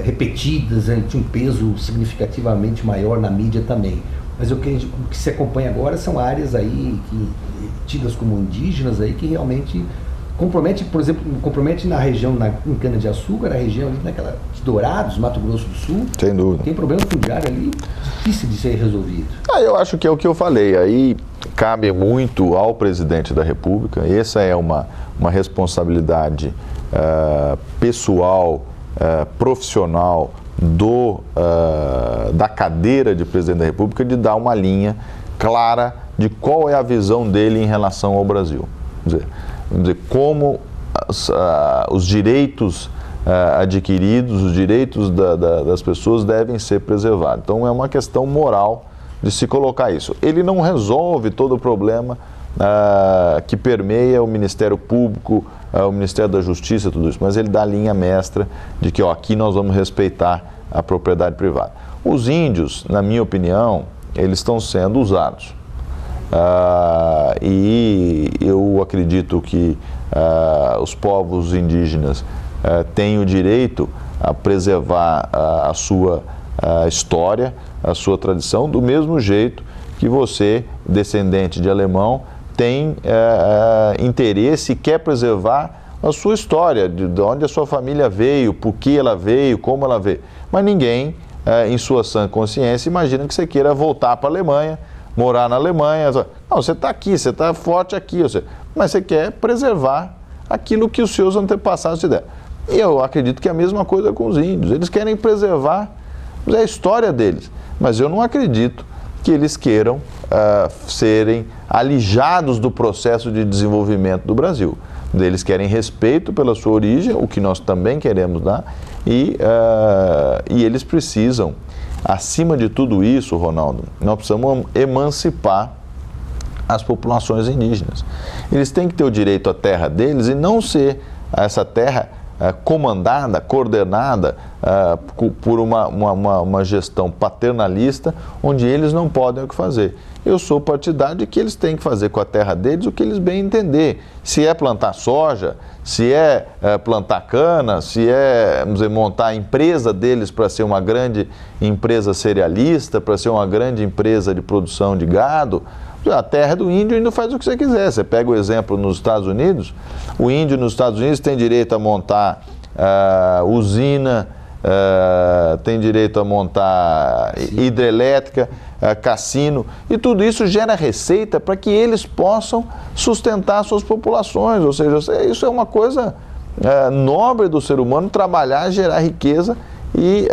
repetidas, tinha um peso significativamente maior na mídia também. Mas o que se acompanha agora são áreas aí tidas como indígenas aí, que realmente compromete, por exemplo, na região, em Cana-de-Açúcar, a região ali naquela de Dourados, Mato Grosso do Sul. Sem dúvida. Tem problema fundiário ali difícil de ser resolvido. Eu acho que é o que eu falei. Aí cabe muito ao presidente da República. Essa é uma responsabilidade pessoal, profissional da cadeira de presidente da República, de dar uma linha clara de qual é a visão dele em relação ao Brasil. Vamos dizer como os direitos adquiridos, os direitos das pessoas devem ser preservados. Então é uma questão moral de se colocar isso. Ele não resolve todo o problema que permeia o Ministério Público, o Ministério da Justiça, tudo isso, mas ele dá a linha mestra de que aqui nós vamos respeitar a propriedade privada. Os índios, na minha opinião, eles estão sendo usados. E eu acredito que os povos indígenas têm o direito a preservar a sua história, a sua tradição, do mesmo jeito que você, descendente de alemão, tem interesse e quer preservar a sua história, de onde a sua família veio, por que ela veio, como ela veio. Mas ninguém, em sua sã consciência, imagina que você queira voltar para a Alemanha, morar na Alemanha. Não, você está aqui, você está forte aqui, mas você quer preservar aquilo que os seus antepassados te deram. E eu acredito que é a mesma coisa com os índios. Eles querem preservar a história deles, mas eu não acredito que eles queiram serem alijados do processo de desenvolvimento do Brasil. Eles querem respeito pela sua origem, o que nós também queremos dar, e eles precisam, acima de tudo isso, Ronaldo, nós precisamos emancipar as populações indígenas. Eles têm que ter o direito à terra deles e não ser essa terra comandada, coordenada por uma gestão paternalista, onde eles não podem o que fazer. Eu sou partidário de que eles têm que fazer com a terra deles o que eles bem entender. Se é plantar soja, se é plantar cana, se é, vamos dizer, montar a empresa deles para ser uma grande empresa cerealista, para ser uma grande empresa de produção de gado. A terra do índio ainda faz o que você quiser. Você pega o exemplo nos Estados Unidos, o índio nos Estados Unidos tem direito a montar usina, tem direito a montar hidrelétrica, cassino, e tudo isso gera receita para que eles possam sustentar suas populações. Ou seja, isso é uma coisa nobre do ser humano, trabalhar, gerar riqueza e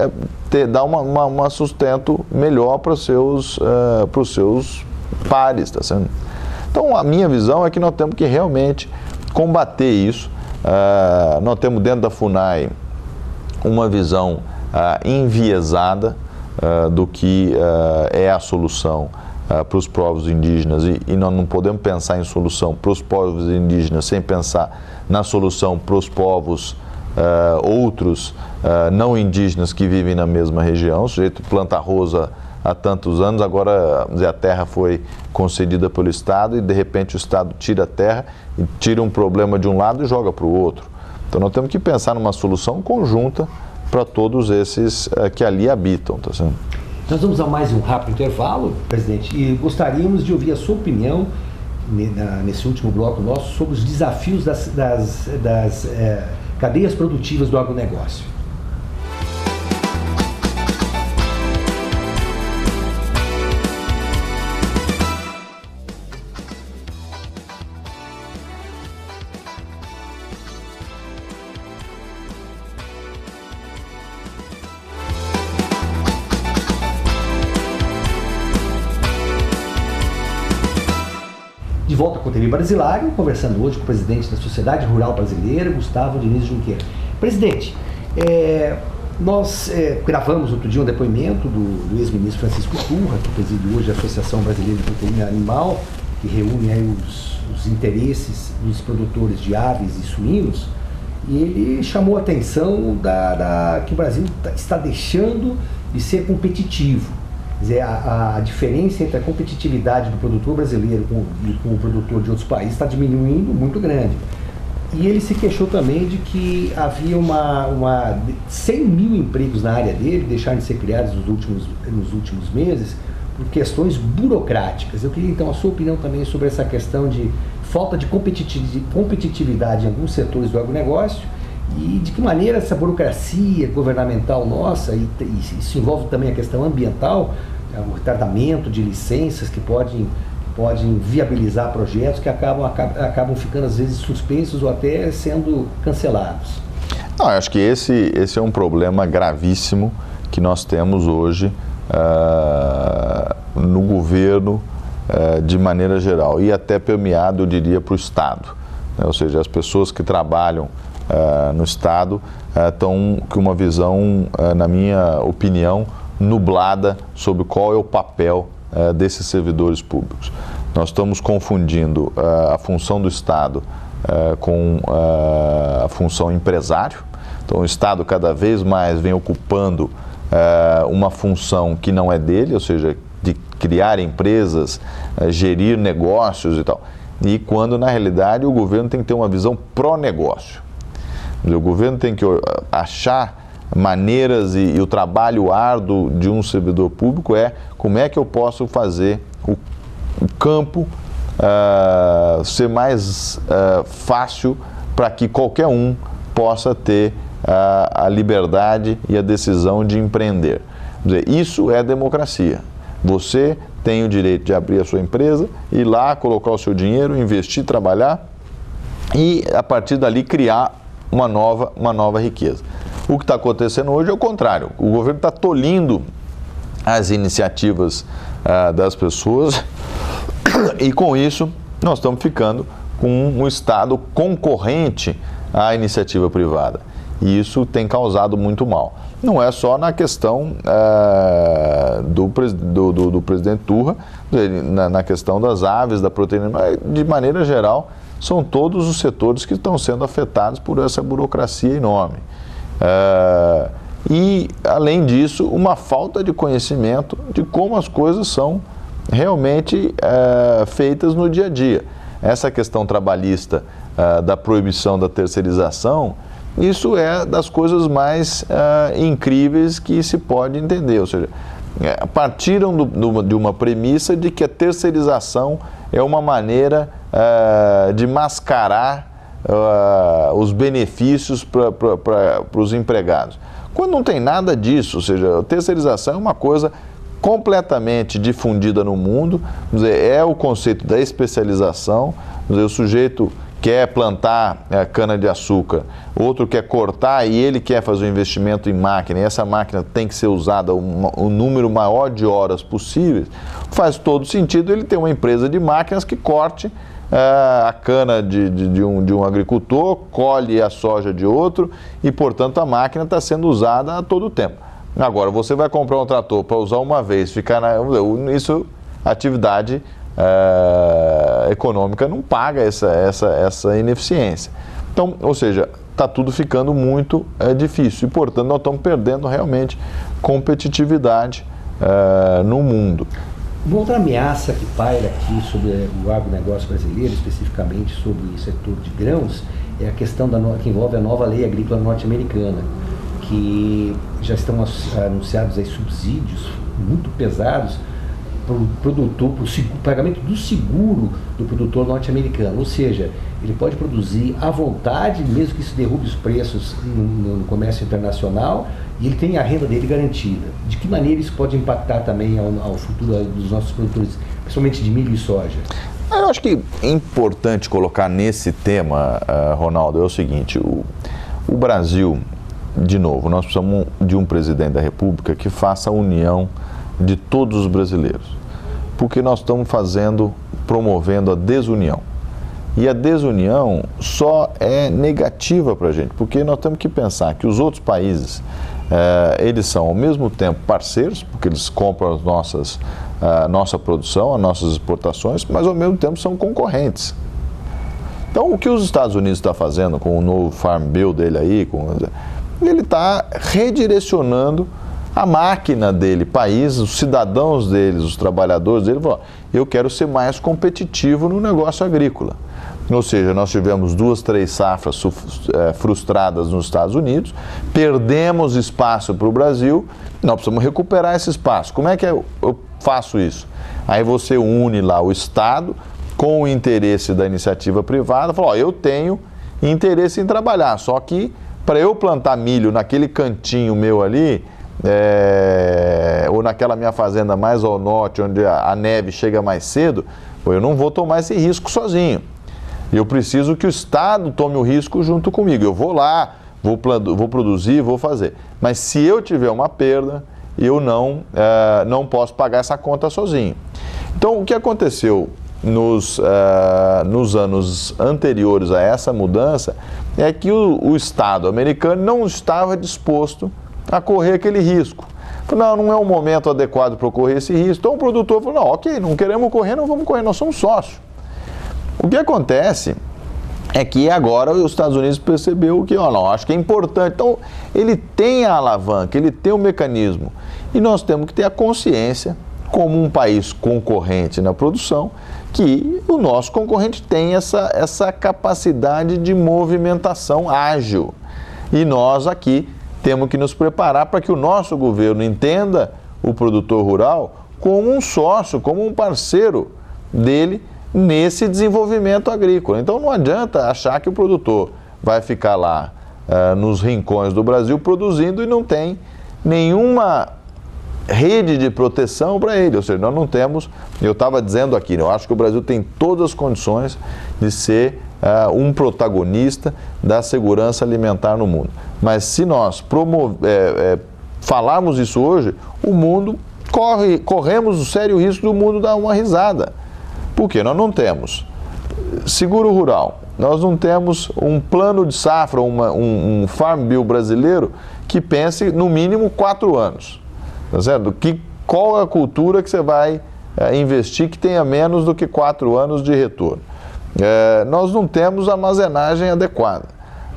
dar um sustento melhor para os seus pares, tá certo? Então a minha visão é que nós temos que realmente combater isso. Nós temos dentro da FUNAI uma visão enviesada do que é a solução para os povos indígenas, e nós não podemos pensar em solução para os povos indígenas sem pensar na solução para os povos outros não indígenas que vivem na mesma região. O sujeito planta arroz há tantos anos, agora a terra foi concedida pelo Estado e de repente o Estado tira a terra e tira um problema de um lado e joga para o outro. Então nós temos que pensar numa solução conjunta para todos esses que ali habitam. Tá certo? Nós vamos a mais um rápido intervalo, presidente, e gostaríamos de ouvir a sua opinião nesse último bloco nosso sobre os desafios das cadeias produtivas do agronegócio. De volta com o TV Brasilário, conversando hoje com o presidente da Sociedade Rural Brasileira, Gustavo Diniz Junqueira. Presidente, nós gravamos outro dia um depoimento do ex-ministro Francisco Turra, que preside hoje a Associação Brasileira de Proteína Animal, que reúne aí os interesses dos produtores de aves e suínos, e ele chamou a atenção que o Brasil está deixando de ser competitivo. Quer dizer, a diferença entre a competitividade do produtor brasileiro com o produtor de outros países está diminuindo muito grande. E ele se queixou também de que havia 100 mil empregos na área dele deixaram de ser criados nos últimos meses por questões burocráticas. Eu queria então a sua opinião também sobre essa questão de falta de competitividade em alguns setores do agronegócio e de que maneira essa burocracia governamental nossa, e isso envolve também a questão ambiental, o retardamento de licenças que podem viabilizar projetos que acabam ficando às vezes suspensos ou até sendo cancelados. Não, eu acho que esse é um problema gravíssimo que nós temos hoje no governo de maneira geral e até permeado, eu diria, para o Estado, né? Ou seja, as pessoas que trabalham no Estado estão com uma visão, na minha opinião, nublada sobre qual é o papel desses servidores públicos. Nós estamos confundindo a função do Estado com a função empresário. Então, o Estado cada vez mais vem ocupando uma função que não é dele, ou seja, de criar empresas, gerir negócios e tal. E quando, na realidade, o governo tem que ter uma visão pró-negócio. O governo tem que achar maneiras e o trabalho árduo de um servidor público é como é que eu posso fazer o campo ser mais fácil para que qualquer um possa ter a liberdade e a decisão de empreender. Quer dizer, isso é democracia. Você tem o direito de abrir a sua empresa, ir lá, colocar o seu dinheiro, investir, trabalhar e, a partir dali, criar uma nova riqueza. O que está acontecendo hoje é o contrário. O governo está tolhindo as iniciativas das pessoas e, com isso, nós estamos ficando com um Estado concorrente à iniciativa privada. E isso tem causado muito mal. Não é só na questão do presidente Turra, na questão das aves, da proteína, mas, de maneira geral, são todos os setores que estão sendo afetados por essa burocracia enorme. E, além disso, uma falta de conhecimento de como as coisas são realmente feitas no dia a dia. Essa questão trabalhista da proibição da terceirização, isso é das coisas mais incríveis que se pode entender. Ou seja, partiram de uma premissa de que a terceirização é uma maneira de mascarar os benefícios para os empregados. Quando não tem nada disso, ou seja, a terceirização é uma coisa completamente difundida no mundo, é o conceito da especialização, o sujeito quer plantar cana-de-açúcar, outro quer cortar e ele quer fazer um investimento em máquina, e essa máquina tem que ser usada um número maior de horas possíveis, faz todo sentido ele ter uma empresa de máquinas que corte a cana de um agricultor, colhe a soja de outro e, portanto, a máquina está sendo usada a todo tempo. Agora, você vai comprar um trator para usar uma vez, a atividade econômica não paga essa ineficiência. Então, ou seja, está tudo ficando muito difícil e, portanto, nós estamos perdendo realmente competitividade no mundo. Uma outra ameaça que paira aqui sobre o agronegócio brasileiro, especificamente sobre o setor de grãos, é a questão que envolve a nova lei agrícola norte-americana, que já estão anunciados aí subsídios muito pesados para o produtor, para o pagamento do seguro do produtor norte-americano. Ou seja, ele pode produzir à vontade, mesmo que isso derrube os preços no comércio internacional, e ele tem a renda dele garantida. De que maneira isso pode impactar também ao futuro dos nossos produtores, principalmente de milho e soja? Eu acho que é importante colocar nesse tema, Ronaldo, é o seguinte: o Brasil, de novo, nós precisamos de um presidente da República que faça a união de todos os brasileiros, porque nós estamos promovendo a desunião. E a desunião só é negativa para a gente, porque nós temos que pensar que os outros países, eles são ao mesmo tempo parceiros, porque eles compram a nossa produção, as nossas exportações, mas ao mesmo tempo são concorrentes. Então, o que os Estados Unidos está fazendo com o novo Farm Bill dele aí, ele está redirecionando a máquina dele, país, os cidadãos deles, os trabalhadores dele, falam, eu quero ser mais competitivo no negócio agrícola. Ou seja, nós tivemos 2, 3 safras frustradas nos Estados Unidos, perdemos espaço para o Brasil, nós precisamos recuperar esse espaço. Como é que eu faço isso? Aí você une lá o Estado com o interesse da iniciativa privada, fala, ó, eu tenho interesse em trabalhar, só que para eu plantar milho naquele cantinho meu ali, ou naquela minha fazenda mais ao norte, onde a neve chega mais cedo, eu não vou tomar esse risco sozinho. Eu preciso que o Estado tome o risco junto comigo. Eu vou lá, vou produzir, vou fazer. Mas se eu tiver uma perda, eu não posso pagar essa conta sozinho. Então, o que aconteceu nos anos anteriores a essa mudança é que o Estado americano não estava disposto a correr aquele risco. Não é o momento adequado para correr esse risco. Então o produtor falou, não, ok, não queremos correr, não vamos correr, nós somos sócios. O que acontece é que agora os Estados Unidos percebeu que, não, acho que é importante. Então ele tem a alavanca, ele tem o mecanismo. E nós temos que ter a consciência, como um país concorrente na produção, que o nosso concorrente tem essa capacidade de movimentação ágil. E nós aqui temos que nos preparar para que o nosso governo entenda o produtor rural como um sócio, como um parceiro dele nesse desenvolvimento agrícola. Então não adianta achar que o produtor vai ficar lá nos rincões do Brasil produzindo e não tem nenhuma rede de proteção para ele. Ou seja, nós não temos, eu estava dizendo aqui, eu acho que o Brasil tem todas as condições de ser um protagonista da segurança alimentar no mundo. Mas se nós falarmos isso hoje, o mundo corremos o sério risco do mundo dar uma risada. Por quê? Nós não temos seguro rural, nós não temos um plano de safra, um Farm Bill brasileiro que pense no mínimo 4 anos. Tá certo? Qual é a cultura que você vai investir que tenha menos do que 4 anos de retorno? Nós não temos armazenagem adequada,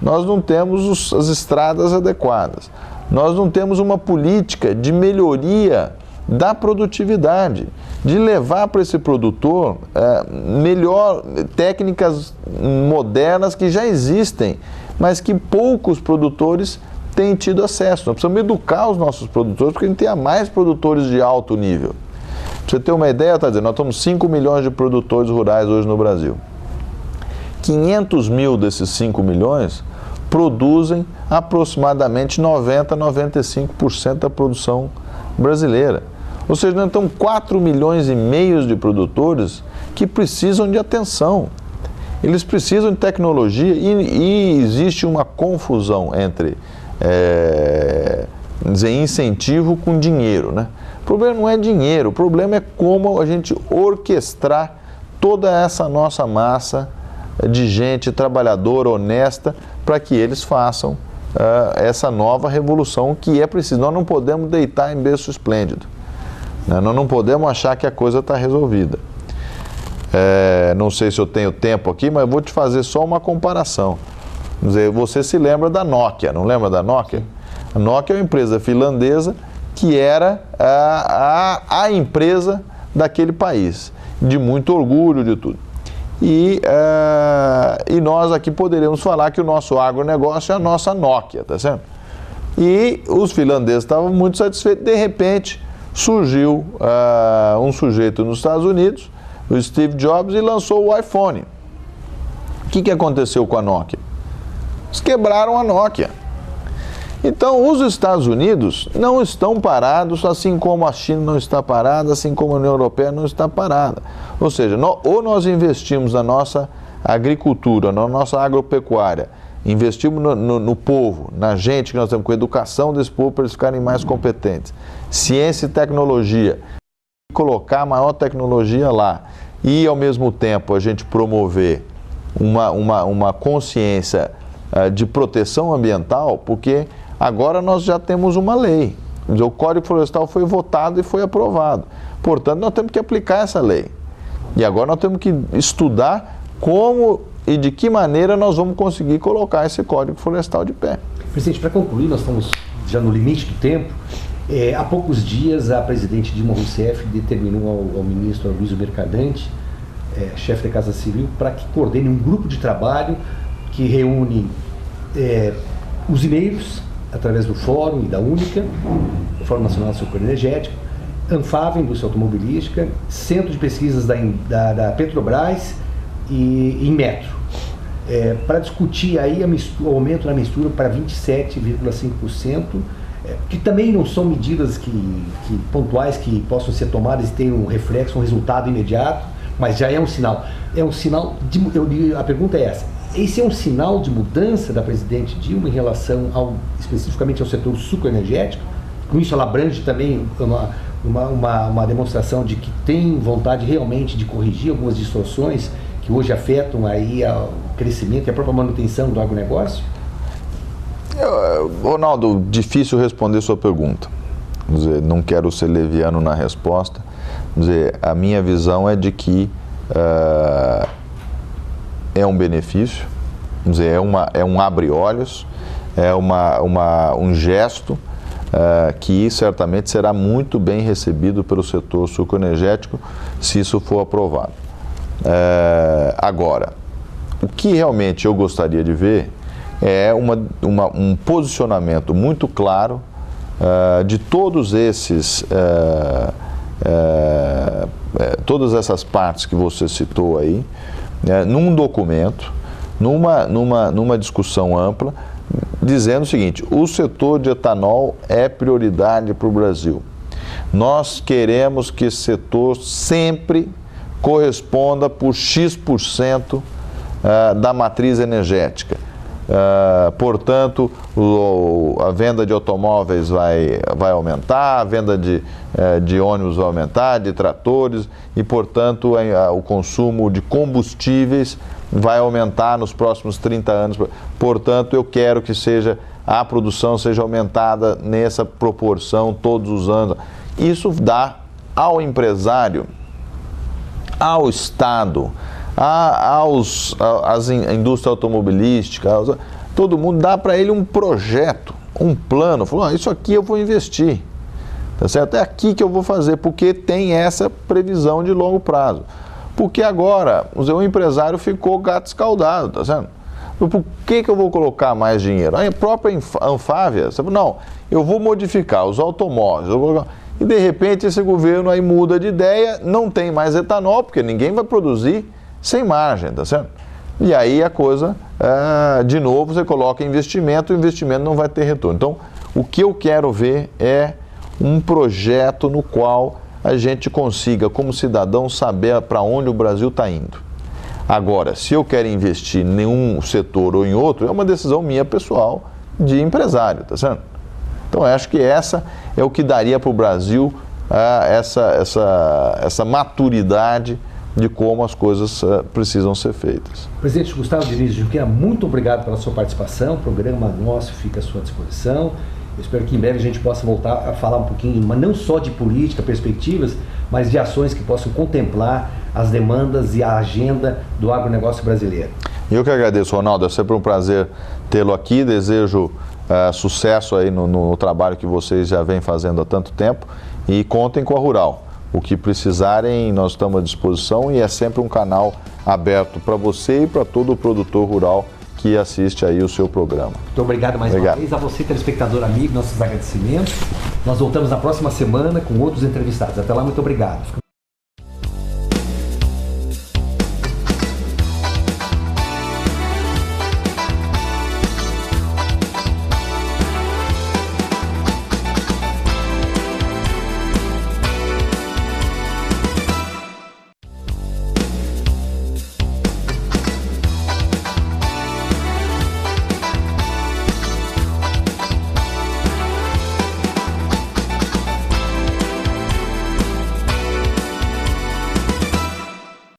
nós não temos as estradas adequadas, nós não temos uma política de melhoria da produtividade, de levar para esse produtor melhor técnicas modernas que já existem, mas que poucos produtores têm tido acesso. Nós precisamos educar os nossos produtores, porque a gente tenha mais produtores de alto nível. Para você ter uma ideia, está dizendo, nós estamos 5 milhões de produtores rurais hoje no Brasil. 500 mil desses 5 milhões produzem aproximadamente 90% a 95% da produção brasileira. Ou seja, nós temos 4 milhões e meio de produtores que precisam de atenção. Eles precisam de tecnologia e existe uma confusão entre incentivo com dinheiro, né? O problema não é dinheiro, o problema é como a gente orquestrar toda essa nossa massa de gente trabalhadora, honesta, para que eles façam essa nova revolução que é preciso. Nós não podemos deitar em berço esplêndido, né? Nós não podemos achar que a coisa está resolvida. Não sei se eu tenho tempo aqui, mas vou te fazer só uma comparação. Quer dizer, você se lembra da Nokia, não lembra da Nokia? A Nokia é uma empresa finlandesa que era a empresa daquele país, de muito orgulho, de tudo. E nós aqui poderíamos falar que o nosso agronegócio é a nossa Nokia, tá certo? E os finlandeses estavam muito satisfeitos. De repente, surgiu um sujeito nos Estados Unidos, o Steve Jobs, e lançou o iPhone. O que aconteceu com a Nokia? Eles quebraram a Nokia. Então, os Estados Unidos não estão parados, assim como a China não está parada, assim como a União Europeia não está parada. Ou seja, ou nós investimos na nossa agricultura, na nossa agropecuária, investimos no povo, na gente que nós temos, com a educação desse povo para eles ficarem mais competentes, ciência e tecnologia, colocar a maior tecnologia lá e, ao mesmo tempo, a gente promover uma consciência de proteção ambiental, porque agora nós já temos uma lei. O Código Florestal foi votado e foi aprovado. Portanto, nós temos que aplicar essa lei. E agora nós temos que estudar como e de que maneira nós vamos conseguir colocar esse Código Florestal de pé. Presidente, para concluir, nós estamos já no limite do tempo. Há poucos dias, a presidente Dilma Rousseff determinou ao ministro Aloysio Mercadante, chefe da Casa Civil, para que coordene um grupo de trabalho que reúne os e-mails, através do Fórum e da Única, o Fórum Nacional do Setor Energético, Anfavea, Indústria Automobilística, Centro de Pesquisas da Petrobras e Inmetro, para discutir aí o aumento da mistura para 27,5%, que também não são medidas pontuais que possam ser tomadas e tenham um reflexo, um resultado imediato, mas já é um sinal. É um sinal a pergunta é essa: esse é um sinal de mudança da presidente Dilma em relação especificamente ao setor sucroenergético? Com isso ela abrange também uma demonstração de que tem vontade realmente de corrigir algumas distorções que hoje afetam aí o crescimento e a própria manutenção do agronegócio? Ronaldo, difícil responder sua pergunta. Quer dizer, não quero ser leviano na resposta. Quer dizer, a minha visão é de que é um benefício, quer dizer, é um abre-olhos, é um gesto que certamente será muito bem recebido pelo setor sucroenergético se isso for aprovado. Agora, o que realmente eu gostaria de ver é um posicionamento muito claro de todos todas essas partes que você citou aí, num documento, numa discussão ampla, dizendo o seguinte: o setor de etanol é prioridade para o Brasil. Nós queremos que esse setor sempre corresponda por X% da matriz energética. Portanto, a venda de automóveis vai aumentar, a venda de ônibus vai aumentar, de tratores, e, portanto, o consumo de combustíveis vai aumentar nos próximos 30 anos. Portanto, eu quero que a produção seja aumentada nessa proporção todos os anos. Isso dá ao empresário, ao Estado, à indústria automobilística, todo mundo dá para ele um projeto, um plano. Falou, isso aqui eu vou investir, tá certo? É aqui que eu vou fazer, porque tem essa previsão de longo prazo. Porque agora o empresário ficou gato escaldado, tá certo? Por que eu vou colocar mais dinheiro? A própria Anfavea, você falou, não, eu vou modificar os automóveis, e de repente esse governo aí muda de ideia, não tem mais etanol, porque ninguém vai produzir sem margem, tá certo? E aí a coisa, de novo, você coloca investimento, o investimento não vai ter retorno. Então, o que eu quero ver é um projeto no qual a gente consiga, como cidadão, saber para onde o Brasil está indo. Agora, se eu quero investir em um setor ou em outro, é uma decisão minha pessoal de empresário, tá certo? Então, eu acho que essa é o que daria para o Brasil essa maturidade de como as coisas precisam ser feitas. Presidente Gustavo Diniz de Junqueira, muito obrigado pela sua participação. O programa nosso fica à sua disposição. Eu espero que em breve a gente possa voltar a falar um pouquinho, mas não só de política, perspectivas, mas de ações que possam contemplar as demandas e a agenda do agronegócio brasileiro. Eu que agradeço, Ronaldo. É sempre um prazer tê-lo aqui. Desejo sucesso aí no trabalho que vocês já vêm fazendo há tanto tempo, e contem com a Rural. O que precisarem, nós estamos à disposição, e é sempre um canal aberto para você e para todo o produtor rural que assiste aí o seu programa. Muito obrigado mais uma vez. A você, telespectador amigo, nossos agradecimentos. Nós voltamos na próxima semana com outros entrevistados. Até lá, muito obrigado.